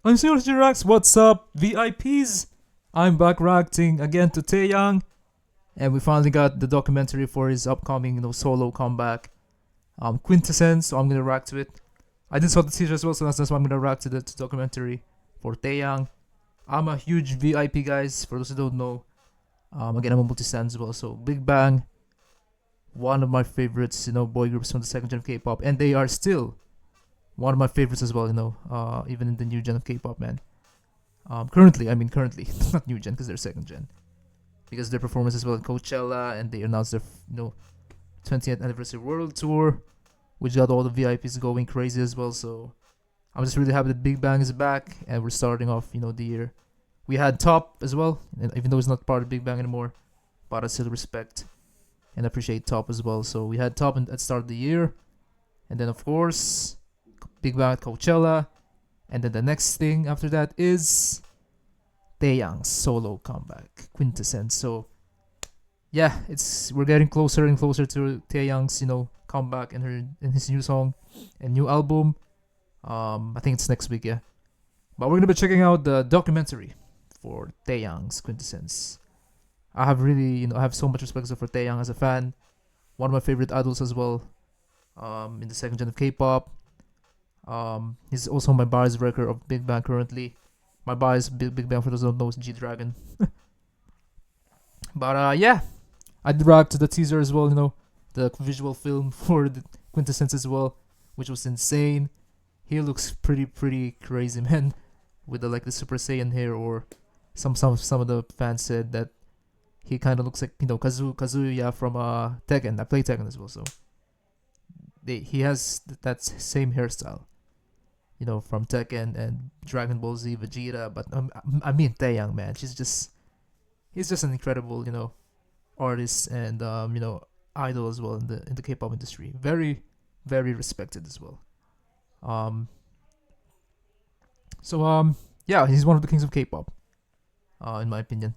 I'm Seriously Reacts. What's up, VIPs? I'm back reacting again to Taeyang, and we finally got the documentary for his upcoming, solo comeback, Quintessence. So I'm gonna react to it. I did saw the teaser as well, so that's why I'm gonna react to the documentary for Taeyang. I'm a huge VIP, guys. For those who don't know, again, I'm a multi-stan as well. So Big Bang, one of my favorites, boy groups from the second gen of K-pop, and they are still one of my favorites as well, even in the new gen of K-pop, man. Currently, not new gen because they're second gen, because their performance as well in Coachella, and they announced their 20th anniversary world tour, which got all the VIPs going crazy as well. So I'm just really happy that Big Bang is back, and we're starting off, the year. We had Top as well, and even though it's not part of Big Bang anymore, but I still respect and appreciate Top as well. So we had Top at the start of the year, and then of course Big Bang at Coachella, and then the next thing after that is Taeyang's solo comeback, Quintessence. So yeah, we're getting closer and closer to Taeyang's comeback in his new song and new album. I think it's next week, yeah. But we're gonna be checking out the documentary for Taeyang's Quintessence. I have really, I have so much respect for Taeyang as a fan. One of my favorite idols as well. In the second gen of K-pop. He's also my bias record of Big Bang currently. My bias Big Bang, for those who don't know, is G-Dragon. But yeah, I did react to the teaser as well. The visual film for the Quintessence as well, which was insane. He looks pretty crazy, man, with the Super Saiyan hair, or some of the fans said that he kind of looks like Kazuya from Tekken. I play Tekken as well, so he has that same hairstyle, from Tekken and Dragon Ball Z, Vegeta. But I mean Taeyang, man, he's just an incredible artist and idol as well in the K-pop industry. Very respected as well. Yeah, he's one of the kings of K-pop, in my opinion.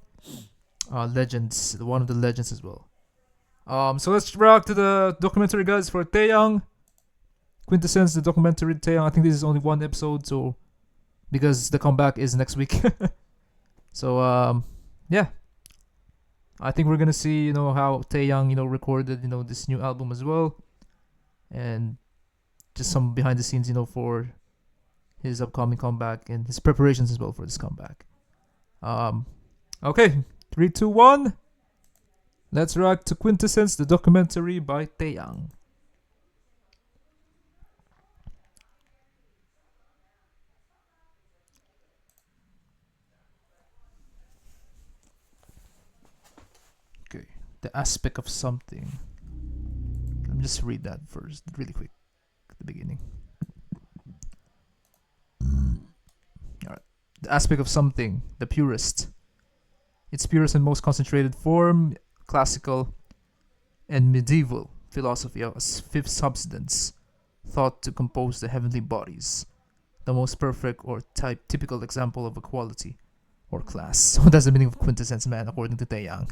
Legends, one of the legends as well. So let's react to the documentary, guys, for Taeyang Quintessence, the documentary Taeyang. I think this is only one episode, so because the comeback is next week. So yeah, I think we're gonna see how Taeyang recorded this new album as well, and just some behind the scenes for his upcoming comeback and his preparations as well for this comeback. Okay, 3, 2, 1. Let's react to Quintessence, the documentary by Taeyang. Okay, the aspect of something. Let me just read that first, really quick, at the beginning. Alright. The aspect of something, the purest. Its purest and most concentrated form, classical and medieval philosophy as fifth substance, thought to compose the heavenly bodies, the most perfect or typical example of a quality or class. So that's the meaning of quintessence, man, according to Taeyang.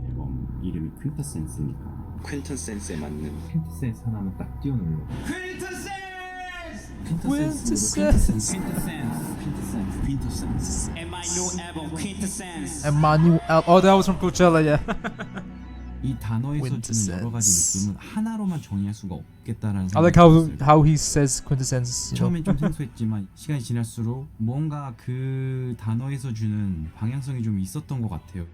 앨범 이름이 퀸터센스니까 퀸턴센스에 맞는 퀸터센스 하나만 딱 띄워놓으려고. 퀸턴센스 And my new album Quintessence Emmanuel. Oh, that was from Coachella, yeah. 이 단어에서 주는 Quintessence. 여러 가지 느낌은 하나로만 정의할 수가 없겠다라는 I like 생각이 들었어요. how he says quintessence. 처음엔 좀 생소했지만 시간이 지날수록 뭔가 그 단어에서 주는 방향성이 좀 있었던 것 같아요.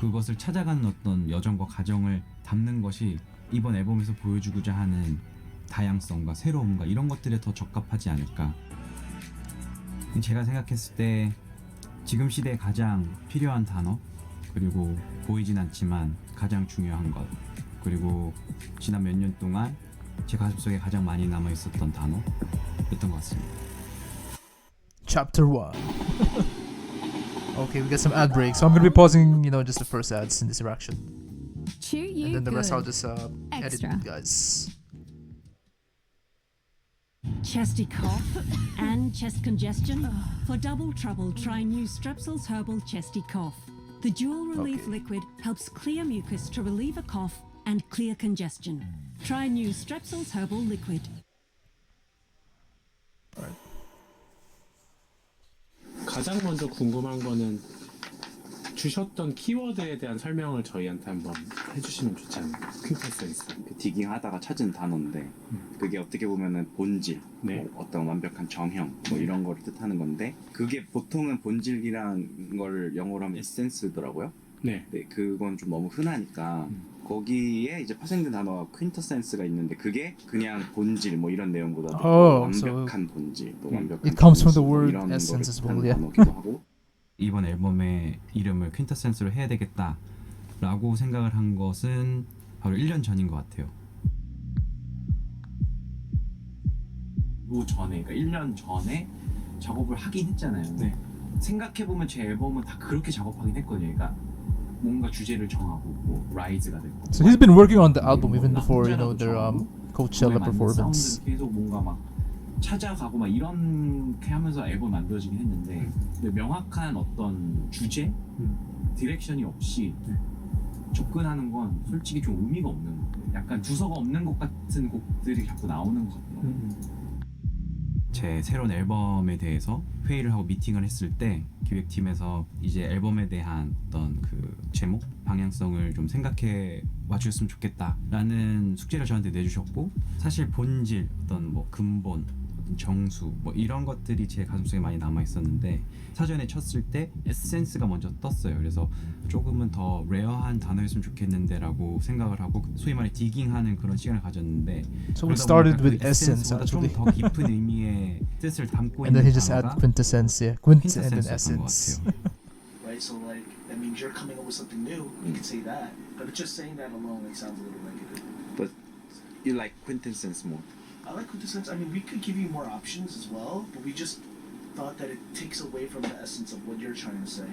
그것을 찾아가는 어떤 여정과 과정을 담는 것이 이번 앨범에서 보여주고자 하는 다양성과 새로움과 이런 것들에 더 적합하지 않을까. 제가 생각했을 때 지금 시대에 가장 필요한 단어, 그리고 보이진 않지만 가장 중요한 것, 그리고 지난 몇 년 동안 제 가슴속에 가장 많이 남아있었던 단어였던 것 같습니다. Chapter 1. Okay, we got some ad breaks, so I'm gonna be pausing, just the first ads in this reaction, Cheer you and then the good. rest I'll just edit Extra. it, guys. Chesty cough and chest congestion? For double trouble, try new Strepsils Herbal Chesty Cough. The dual relief Okay. liquid helps clear mucus to relieve a cough and clear congestion. Try new Strepsils Herbal Liquid. 가장 먼저 궁금한 거는 주셨던 키워드에 대한 설명을 저희한테 한번 해주시면 좋지 않을까? 퀸테센스. 그 디깅하다가 찾은 단어인데 그게 어떻게 보면은 본질, 네. 뭐 어떤 완벽한 정형 뭐 이런 거를 뜻하는 건데 그게 보통은 본질이란 걸 영어로 하면 에센스더라고요. 네. 네, 그건 좀 너무 흔하니까 거기에 이제 파생된 단어가 퀸터센스가 있는데 그게 그냥 본질 뭐 이런 내용보다도 완벽한 본질, 또 완벽한 It comes from the 정수, 뭐 word 이런 거를 essence as well, 뜻하는 yeah. 단어기도 하고 이번 앨범의 이름을 퀸터센스로 해야 되겠다라고 생각을 한 것은 바로 1년 전인 것 같아요. 그 전에, 그러니까 1년 전에 작업을 하긴 했잖아요. 네. 생각해보면 제 앨범은 다 그렇게 작업하긴 했거든요. 그러니까 뭔가 주제를 정하고 뭐 라이즈가 됐고. So he's been working on the album even before their Coachella performance. 사운드 계속 뭔가 막 찾아가고 막 이렇게 하면서 앨범 만들어지긴 했는데 근데 명확한 어떤 주제, 디렉션이 없이 접근하는 건 솔직히 좀 의미가 없는 거예요. 약간 주소가 없는 것 같은 곡들이 자꾸 나오는 것 같더라고요. 제 새로운 앨범에 대해서 회의를 하고 미팅을 했을 때 기획팀에서 이제 앨범에 대한 어떤 그 제목, 방향성을 좀 생각해 와주셨으면 좋겠다라는 숙제를 저한테 내주셨고 사실 본질, 어떤 뭐 근본, 어떤 정수 뭐 이런 것들이 제 가슴속에 많이 남아 있었는데 사전에 쳤을 때 에센스가 먼저 떴어요. 그래서 조금은 더 레어한 단어였으면 좋겠는데라고 생각을 하고 소위 말해 디깅하는 그런 시간을 가졌는데 So we started 그러다 보니까 with 그 essence 에센스보다 좀 actually. 더 깊은 의미의 뜻을 담고 And then 있는 he just add 단어가 quintessence, yeah. Quint and then 퀸터센스였던 것 essence. 같아요. Right, so like that means you're coming up with something new. You can say that, but just saying that alone like sounds a little negative. But you like quintessence more. I like quintessence. I mean, we could give you more options as well, but we just thought that it takes away from the essence of what you're trying to say.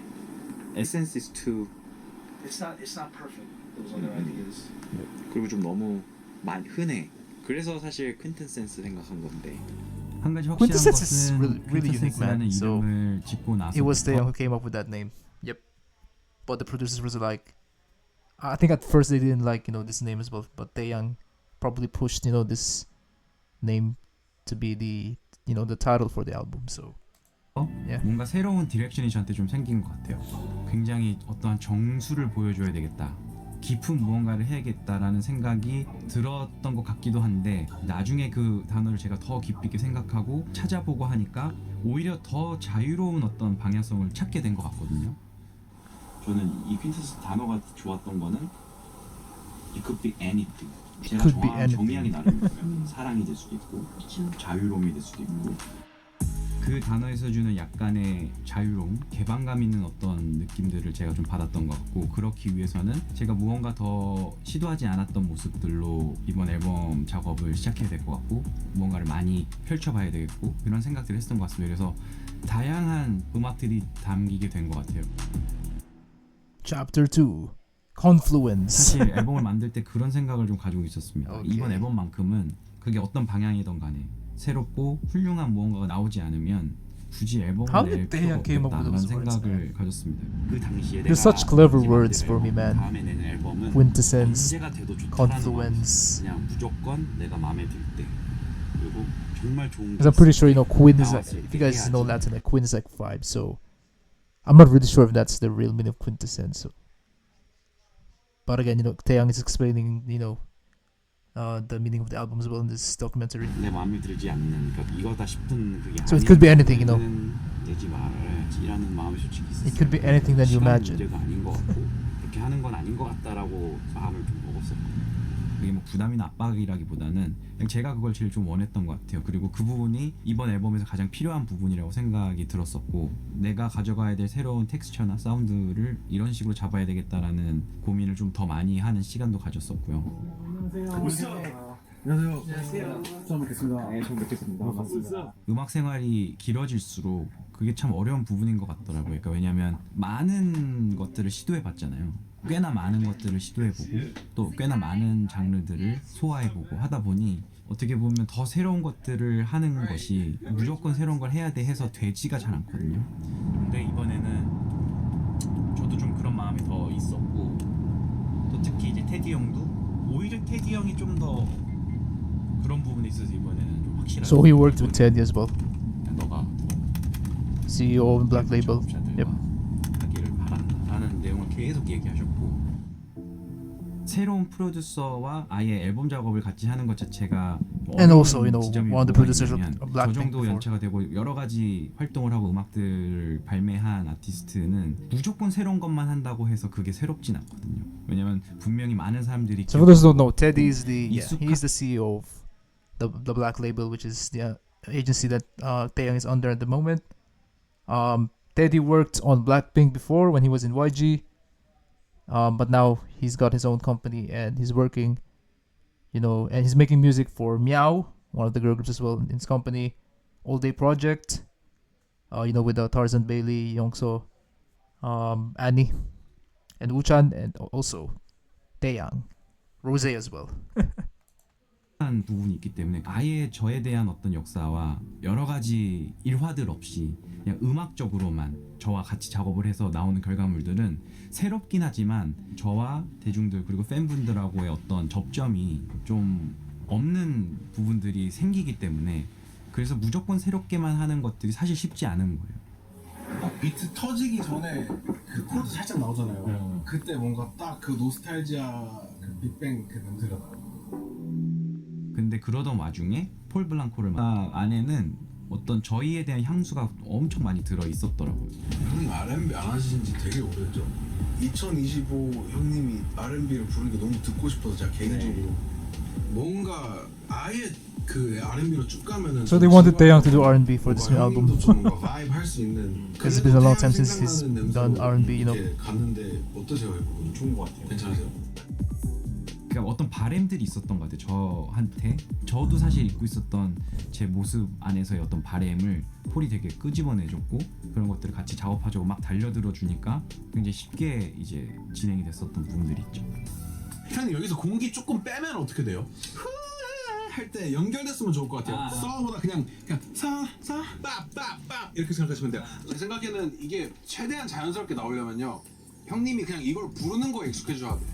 Essence is too It's not perfect. Those other ideas. 그리고 좀 너무 많이 흔해. 그래서 사실 퀸텐센스 생각한 건데. 한 가지 확실한 Quintessence is 것은 really unique, man. 퀸터센스라는 So, 이름을 짓고 It was Taeyang 나서부터 who came up with that name. Yep. But the producers was like, I think at first they didn't like this name as well. But Taeyang probably pushed this name to be the title for the album. So yeah. 뭔가 새로운 디렉션이 저한테 좀 생긴 것 같아요. 굉장히 어떠한 정수를 보여줘야 되겠다. 깊은 무언가를 해야겠다라는 생각이 들었던 것 같기도 한데 나중에 그 단어를 제가 더 깊이 있게 생각하고 찾아보고 하니까 오히려 더 자유로운 어떤 방향성을 찾게 된 것 같거든요. 저는 이 퀸테센스 단어가 좋았던 거는 It could be anything. 제가 could be 좋아하는 anything. 정의양이 나름이고요. 사랑이 될 수도 있고 자유로움이 될 수도 있고 그 단어에서 주는 약간의 자유로움, 개방감 있는 어떤 느낌들을 제가 좀 받았던 것 같고 그렇기 위해서는 제가 무언가 더 시도하지 않았던 모습들로 이번 앨범 작업을 시작해야 될 것 같고 무언가를 많이 펼쳐봐야 되겠고 이런 생각들을 했던 것 같습니다. 그래서 다양한 음악들이 담기게 된 것 같아요. Chapter 2 Confluence. 사실 앨범을 만들 때 그런 생각을 좀 가지고 있었습니다. 오케이. 이번 앨범만큼은 그게 어떤 방향이든 간에 새롭고 훌륭한 무언가가 나오지 않으면 굳이 앨범을 How 낼 did Taeyang 필요가 came up with 없겠다라는 those words, 생각을 가졌습니다. 그 당시에 They're such clever words for me, man. 다음에 내는 앨범은 Quintessence, 언제가 돼도 좋다라는 confluence. 마음이었어요. 그냥 무조건 내가 마음에 들 때. 그리고 정말 좋은 Because I'm pretty sure Quinn is 나왔을 if 때 you guys know 해야지. Latin, like Quinn is like 5. So I'm not really sure if that's the real meaning of quintessence. So. But again, Taeyang is explaining, the meaning of the album as well in this documentary. 내 마음에 들지 않는 그러니까 이거다 싶은 그게 So it could be anything, 내지 말아야지라는 마음이 솔직히 있었어요. It could be anything that you 시간 imagine. 문제가 아닌 것 같고 그렇게 하는 건 아닌 것 같다라고 마음을 좀 먹었었거든요. 그게 뭐 부담이나 압박이라기보다는 그냥 제가 그걸 제일 좀 원했던 것 같아요. 그리고 그 부분이 이번 앨범에서 가장 필요한 부분이라고 생각이 들었었고 내가 가져가야 될 새로운 텍스처나 사운드를 이런 식으로 잡아야 되겠다라는 고민을 좀 더 많이 하는 시간도 가졌었고요. 처음 뵙겠습니다. 네, 처음 뵙겠습니다. 반갑습니다. 음악 생활이 길어질수록 그게 참 어려운 부분인 것 같더라고요. 그러니까 왜냐하면 많은 것들을 시도해봤잖아요. 꽤나 많은 것들을 시도해보고 또 꽤나 많은 장르들을 소화해보고 하다 보니 어떻게 보면 더 새로운 것들을 하는 것이 무조건 새로운 걸 해야 돼 해서 되지가 잘 않거든요. 근데 이번에는 저도 좀 그런 마음이 더 있었고 또 특히 이제 테디 형도 오히려 테디 형이 좀 더 그런 부분에 있어서 이번에는 좀 확실하게. So he worked with Teddy as well, 너가 CEO of Black Label. 작업자들과 Yep. 하기를 바란다는 내용을 계속 얘기하셨고, 새로운 프로듀서와 아예 앨범 작업을 같이 하는 것 자체가 And also, you know, 지점이 one of the 뭐가 producers of 있냐면, 저 Blackpink 정도 before. 연차가 되고 여러 가지 활동을 하고 음악들을 발매한 아티스트는 무조건 새로운 것만 한다고 해서 그게 새롭진 않거든요. 왜냐면 분명히 많은 사람들이 So for those who don't know, Teddy is 익숙한- he's the CEO of the Black Label, which is the agency that Taeyang is under at the moment. Teddy worked on Blackpink before when he was in YG, but now he's got his own company and he's working, you know, and he's making music for Meow, one of the girl groups as well in his company, All Day Project, you know, with Tarzan Bailey, Youngso, Annie, and Wuchan, and also Taeyang, Rose as well. 한 부분이 있기 때문에 아예 저에 대한 어떤 역사와 여러 가지 일화들 없이 그냥 음악적으로만 저와 같이 작업을 해서 나오는 결과물들은 새롭긴 하지만 저와 대중들 그리고 팬분들하고의 어떤 접점이 좀 없는 부분들이 생기기 때문에, 그래서 무조건 새롭게만 하는 것들이 사실 쉽지 않은 거예요. 비트 터지기 전에 그 코드 살짝 나오잖아요. 그때 뭔가 딱 그 노스탈지아 그 빅뱅 그 냄새가 나요. 근데 그러던 와중에 폴 블랑코를 안에는 어떤 저희에 대한 향수가 엄청 많이 들어 있었더라고요. 형님 R&B 안 하신 지 되게 오래됐죠? 2025 형님이 R&B를 부르는 게 너무 듣고 싶어서 제가 개인적으로 뭔가 아예 그 R&B로 쭉 가면은 So they wanted Taeyang to do R&B for this new album. 형님도 좀 뭔가 바이브 할 수 있는. Because it's been a long time 태양 since he's 생각나는 done 냄새로 R&B, you know. 이렇게 갔는데 어떠세요? 이거? 좋은 것 같아요. 괜찮으세요? 그러니까 어떤 바램들이 있었던 것 같아요. 저한테. 저도 사실 잊고 있었던 제 모습 안에서의 어떤 바램을 폴이 되게 끄집어내줬고, 그런 것들을 같이 작업하자고 막 달려들어 주니까 굉장히 쉽게 이제 진행이 됐었던 부분들이 있죠. 형님 여기서 공기 조금 빼면 어떻게 돼요? 할 때 연결됐으면 좋을 것 같아요. 써보다 그냥 빠빠빠 이렇게 생각하시면 돼요. 제 생각에는 이게 최대한 자연스럽게 나오려면요, 형님이 그냥 이걸 부르는 거에 익숙해져야 돼.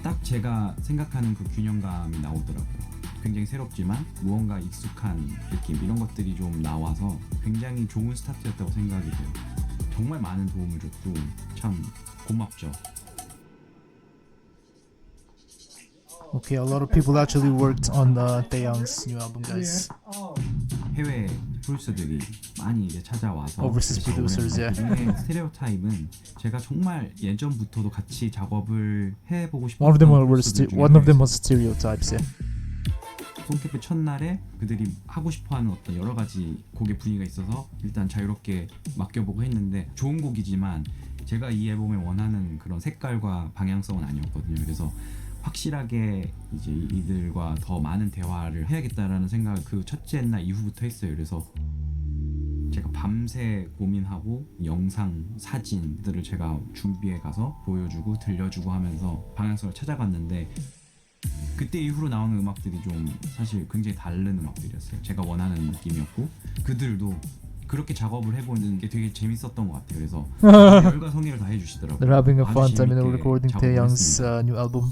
딱 제가 생각하는 그 균형감이 나오더라고요. 굉장히 새롭지만 무언가 익숙한 느낌, 이런 것들이 좀 나와서 굉장히 좋은 스타트였다고 생각이 돼요. 정말 많은 도움을 줬고 참 고맙죠. Okay, a lot of people actually worked on Taeyang's new album, guys. 해외 프로듀서들이 많이 이제 찾아와서 Overseas 작업을 producers, 했는데 yeah. 그중에 스테레오타입은 제가 정말 예전부터도 같이 작업을 해보고 싶었던 One of them 프로듀서들 중에 one of them 하나였어요. was Stereotypes, yeah. 폰캐페 첫날에 그들이 하고 싶어하는 어떤 여러 가지 곡의 분위기가 있어서 일단 자유롭게 맡겨보고 했는데, 좋은 곡이지만 제가 이 앨범에 원하는 그런 색깔과 방향성은 아니었거든요. 그래서 확실하게 이제 이들과 더 많은 대화를 해야겠다라는 생각을 그 첫째 날 이후부터 했어요. 그래서 제가 밤새 고민하고 영상, 사진들을 제가 준비해 가서 보여주고 들려주고 하면서 방향성을 찾아갔는데, 그때 이후로 나오는 음악들이 좀 사실 굉장히 다른 음악들이었어요. 제가 원하는 느낌이었고 그들도 그렇게 작업을 해보는 게 되게 재밌었던 것 같아요. 그래서 열과 성의를 다 해주시더라고요. They're having a 아주 fun time, you know, 재밌게 recording 작업을 Taeyang's 했습니다. new album.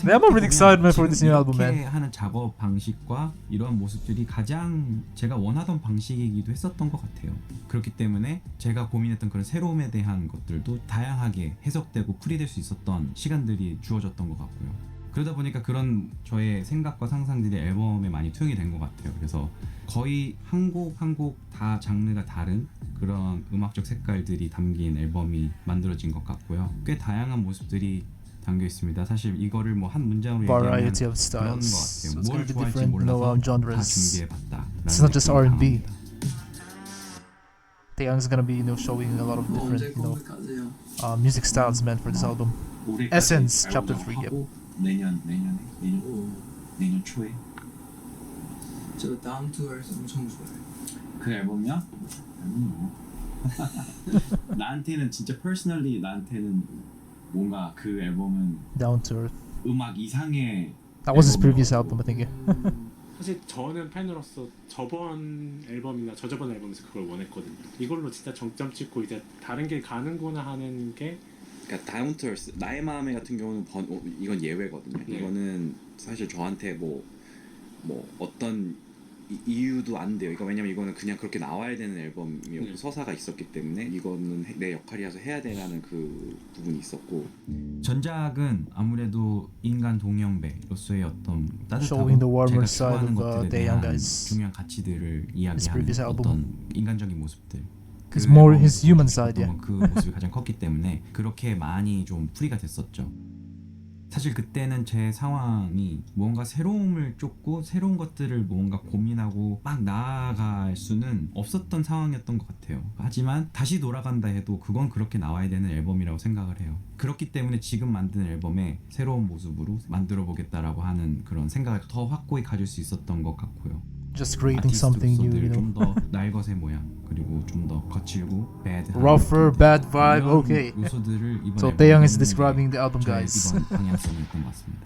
Yeah, I'm really excited, man, for this new album, 이렇게 man. 하는 작업 방식과 이러한 모습들이 가장 제가 원하던 방식이기도 했었던 것 같아요. 그렇기 때문에 제가 고민했던 그런 새로움에 대한 것들도 다양하게 해석되고 풀이될 수 있었던 시간들이 주어졌던 것 같고요. 그러다 보니까 그런 저의 생각과 상상들이 앨범에 많이 투영이 된 것 같아요. 그래서 거의 한 곡 한 곡 다 장르가 다른 그런 음악적 색깔들이 담긴 앨범이 만들어진 것 같고요. 꽤 다양한 모습들이 담겨 있습니다. 사실 이거를 뭐 한 문장으로 얘기하면 Variety of 그런 것 styles. So 같아요. it's 뭘 gonna be 좋아할지 different, 몰라서 no 다 genres. 준비해봤다. It's not just R&B. Taeyang's gonna be, you know, showing a lot of different, you know, music styles, man, for this album. 올해까지 Essence, 앨범 Chapter 3, 작업하고 내년 초에 저 다운 투 얼스 엄청 좋아해요. 그 앨범이요? 나한테는 진짜 personally 나한테는 뭔가 그 앨범은 Down to Earth. 음악 이상의 That was his previous album, I think. Yeah. 사실 저는 팬으로서 저번 앨범이나 저저번 앨범에서 그걸 원했거든요. 이걸로 진짜 정점 찍고 이제 다른 길 가는구나 하는 게 그러니까 다운 투 얼스 나의 마음에 같은 경우는 이건 예외거든요. 네. 이거는 사실 저한테 뭐 어떤 이유도 안 돼요. 그러니까 왜냐면 이거는 그냥 그렇게 나와야 되는 앨범이었고 서사가 있었기 때문에 이거는 내 역할이라서 해야 되라는 그 부분이 있었고 전작은 아무래도 인간 동형배로서의 어떤 Showing the 따뜻하고 warmer 제가 side 추구하는 of 것들에 the young 대한 guys. 중요한 가치들을 His 이야기하는 previous album. 어떤 인간적인 모습들. It's more 앨범에서 his human 보여주고 side, 싶었던 yeah. 건 그 모습이 가장 컸기 때문에 그렇게 많이 좀 풀이가 됐었죠. 사실 그때는 제 상황이 뭔가 새로움을 쫓고 새로운 것들을 뭔가 고민하고 막 나아갈 수는 없었던 상황이었던 것 같아요. 하지만 다시 돌아간다 해도 그건 그렇게 나와야 되는 앨범이라고 생각을 해요. 그렇기 때문에 지금 만든 앨범에 새로운 모습으로 만들어 보겠다라고 하는 그런 생각을 더 확고히 가질 수 있었던 것 같고요. Just creating something new, you know. 좀더 날것의 모양 그리고 좀 더 거칠고 bad Rougher, bad vibe, okay. 요소들을 이번 So 앨범에 Taeyang is 넣는 게 describing the album, 저의 guys. 이번 방향성이었던 것 같습니다.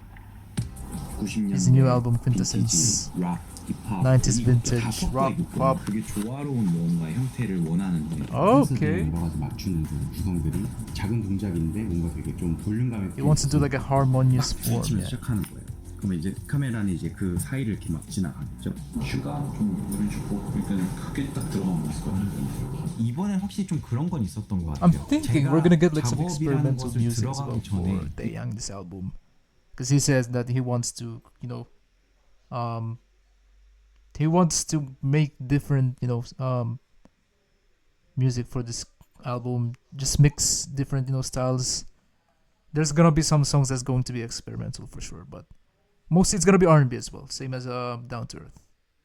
90년대 His new album, Quintessence. 락, 힙합, 90s 이것도 다 vintage, 섞여 rock, 있고 pop. 그게 조화로운 뭔가 형태를 원하는데 Okay. 여러 가지 맞추는 그 구성들이 작은 동작인데 뭔가 되게 좀 볼륨감 있게 He wants to do like a harmonious form. 부딪히면서 Yeah. 시작하는 거예요. 그러면 이제 카메라는 이제 그 사이를 이렇게 막 지나가겠죠. 슈가 좀 물을 주고 그러니까 크게 딱 들어간 거 있을 것 같아요. 이번엔 확실히 좀 그런 건 있었던 것 I'm 같아요. thinking 제가 we're gonna get like some 작업이라는 experimental 것을 music as 들어가기 well 전에 for Taeyang this album, because he says that he wants to, he wants to make different, music for this album. Just mix different, styles. There's gonna be some songs that's going to be experimental for sure, but mostly it's gonna be R&B as well, same as Down to Earth,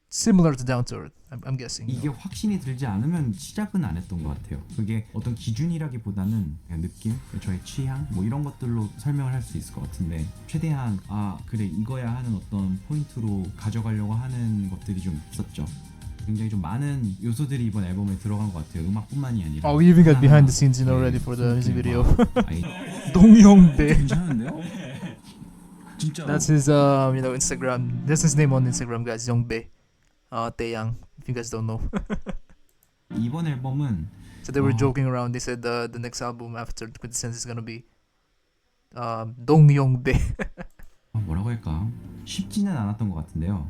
similar to Down to Earth. I'm guessing. 이게 확신이 들지 않으면 시작은 안 했던 것 같아요. 그게 어떤 기준이라기보다는 그냥 느낌, 저의 취향 뭐 이런 것들로 설명을 할 수 있을 것 같은데 최대한 그래 이거야 하는 어떤 포인트로 가져가려고 하는 것들이 좀 있었죠. 굉장히 좀 많은 요소들이 이번 앨범에 들어간 것 같아요. 음악뿐만이 아니라. Oh, we even got behind the scenes, already for the music video. 동영배. 괜찮은데요? 진짜. That's his Instagram. That's his name on Instagram, guys. Yongbae. Taeyang. If you guys don't know. 이번 앨범은 So they were joking around. They said the next album after Quintessence is gonna be 동영배. 뭐라고 할까? 쉽지는 않았던 것 같은데요.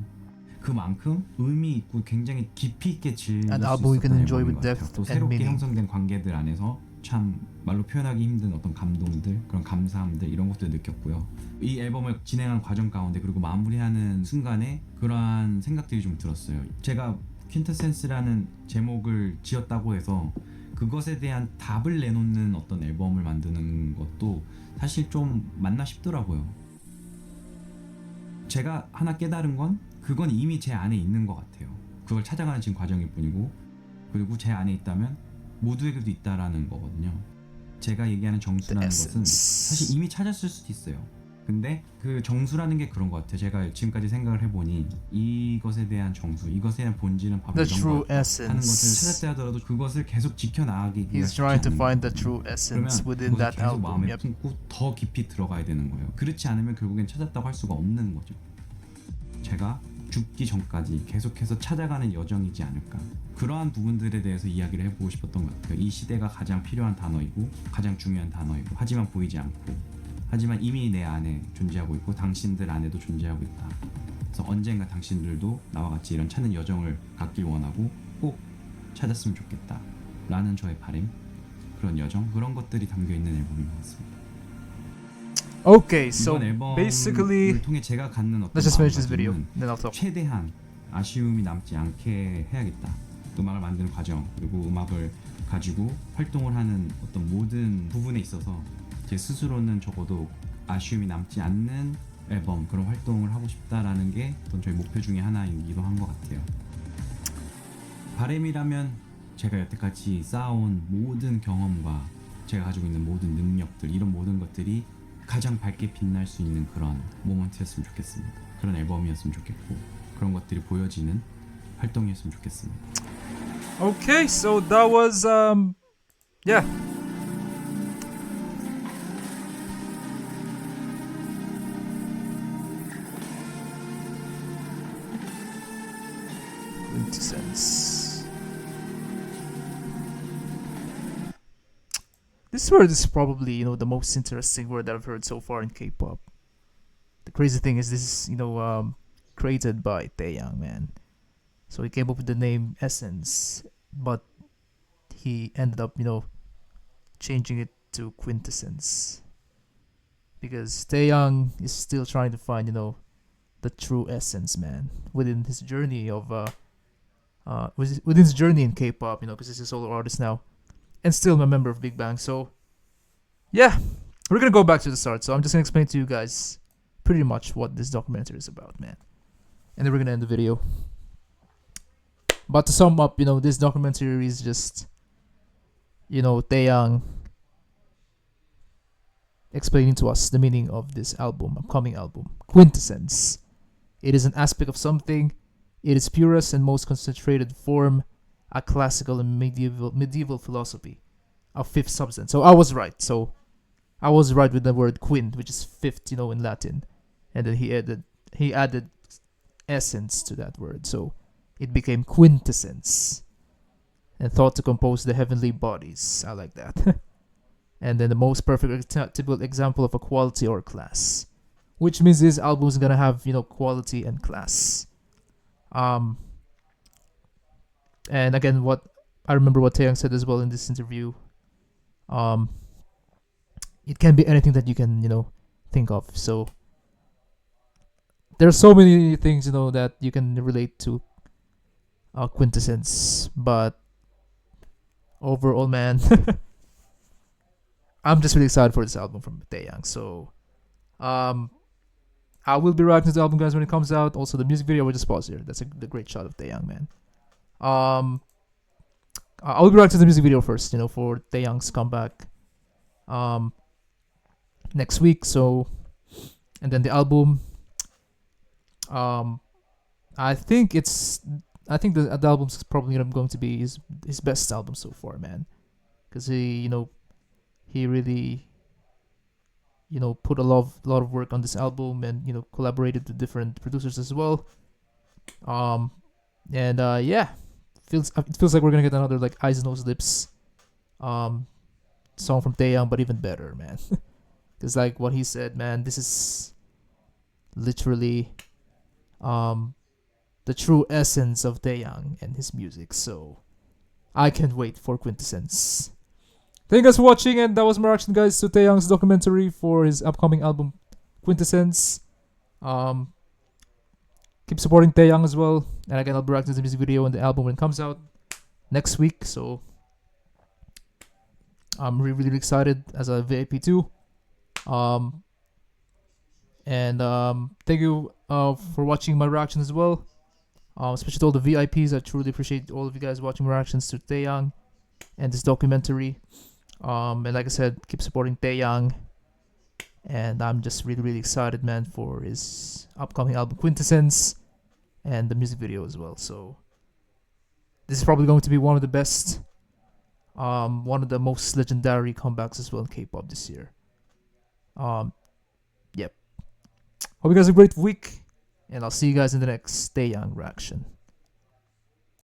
그만큼 의미 있고 굉장히 깊이 있게 즐길 수 An 있었던 album you can enjoy 앨범인 with 것 같아요. depth 또 and 새롭게 meaning. 형성된 관계들 안에서 참 말로 표현하기 힘든 어떤 감동들, 그런 감사함들 이런 것도 느꼈고요. 이 앨범을 진행한 과정 가운데 그리고 마무리하는 순간에 그러한 생각들이 좀 들었어요. 제가 퀸터센스라는 제목을 지었다고 해서 그것에 대한 답을 내놓는 어떤 앨범을 만드는 것도 사실 좀 맞나 싶더라고요. 제가 하나 깨달은 건 그건 이미 제 안에 있는 것 같아요. 그걸 찾아가는 지금 과정일 뿐이고 그리고 제 안에 있다면 모두에게도 있다라는 거거든요. 제가 얘기하는 정수라는 것은 사실 이미 찾았을 수도 있어요. 근데 그 정수라는 게 그런 것 같아요. 제가 지금까지 생각을 해보니 이것에 대한 정수, 이것에 대한 본질은 바로 The 이런 true 것 하는 것을 essence. 찾았다 하더라도 그것을 계속 지켜나가기 위해 He's trying to find the true essence within that 계속 album. 마음에 Yep. 품고 더 깊이 들어가야 되는 거예요. 그렇지 않으면 결국엔 찾았다고 할 수가 없는 거죠. 제가 죽기 전까지 계속해서 찾아가는 여정이지 않을까. 그러한 부분들에 대해서 이야기를 해보고 싶었던 것 같아요. 이 시대가 가장 필요한 단어이고 가장 중요한 단어이고 하지만 보이지 않고 하지만 이미 내 안에 존재하고 있고 당신들 안에도 존재하고 있다. 그래서 언젠가 당신들도 나와 같이 이런 찾는 여정을 갖길 원하고 꼭 찾았으면 좋겠다 라는 저의 바람, 그런 여정, 그런 것들이 담겨있는 앨범인 것 같습니다. Okay, so 이번 앨범을 basically, 통해 제가 갖는 어떤 let's just finish this video. 마음가짐은 Then I'll talk. 최대한 아쉬움이 남지 않게 해야겠다. 음악을 만드는 과정 그리고 음악을 가지고 활동을 하는 어떤 모든 부분에 있어서 제 스스로는 적어도 아쉬움이 남지 않는 앨범, 그런 활동을 하고 싶다라는 게 어떤 저희 목표 중에 하나이기도 한 것 같아요. 바람이라면 제가 여태까지 쌓아온 모든 경험과 제가 가지고 있는 모든 능력들, 이런 모든 것들이 가장 밝게 빛날 수 있는 그런 모먼트였으면 좋겠습니다. 그런 앨범이었으면 좋겠고 그런 것들이 보여지는 활동이었으면 좋겠습니다. Okay, so that was yeah. Quintessence. this word is probably, you know, the most interesting word that I've heard so far in K-pop. The crazy thing is this is, you know, created by Taeyang, man. So he came up with the name Essence, but he ended up, you know, changing it to Quintessence. Because Taeyang is still trying to find, you know, the true essence, man, within his journey of within his journey in K-pop, you know, because he's a solo artist now, and still a member of Big Bang. So, yeah, we're gonna go back to the start. So I'm just gonna explain to you guys pretty much what this documentary is about, man, and then we're gonna end the video. But to sum up, you know, this documentary is just, you know, Taeyang explaining to us the meaning of this album, upcoming album, Quintessence. It is an aspect of something. It is purest and most concentrated form, a classical and medieval philosophy, a fifth substance. So I was right. So I was right with the word quint, which is fifth, you know, in Latin, and then he added essence to that word. So it became quintessence, and thought to compose the heavenly bodies. I like that. And then the most perfect typical example of a quality or class, which means this album is gonna have, you know, quality and class. And again, what I remember what Taeyang said as well in this interview. It can be anything that you can, you know, think of. So there are so many things, you know, that you can relate to Quintessence, but overall, man. I'm just really excited for this album from Taeyang. So, I will be reacting to the album, guys, when it comes out. Also, the music video, I will just pause here. That's the great shot of Taeyang, man. I will be reacting to the music video first, you know, for Taeyang's comeback next week. So, and then the album. I think the album's probably going to be his best album so far, man, because he really, you know, put a lot of work on this album, and, you know, collaborated with different producers as well. Yeah, it feels like we're gonna get another like Eyes Nose Lips song from Taeyang, but even better, man. Because like what he said, man, this is literally the true essence of Taeyang and his music. So I can't wait for Quintessence. Thank you guys for watching, and that was my reaction, guys, to Taeyang's documentary for his upcoming album, Quintessence. Keep supporting Taeyang as well, and again, I'll be reacting to the music video and the album when it comes out next week. So I'm really, really excited as a VIP too. Thank you for watching my reaction as well. Especially to all the VIPs, I truly appreciate all of you guys watching my reactions to Taeyang and this documentary. And like I said, keep supporting Taeyang. And I'm just really, really excited, man, for his upcoming album Quintessence and the music video as well. So this is probably going to be one of the best, one of the most legendary comebacks as well in K-pop this year. Yep. Hope you guys have a great week, and I'll see you guys in the next Taeyang reaction.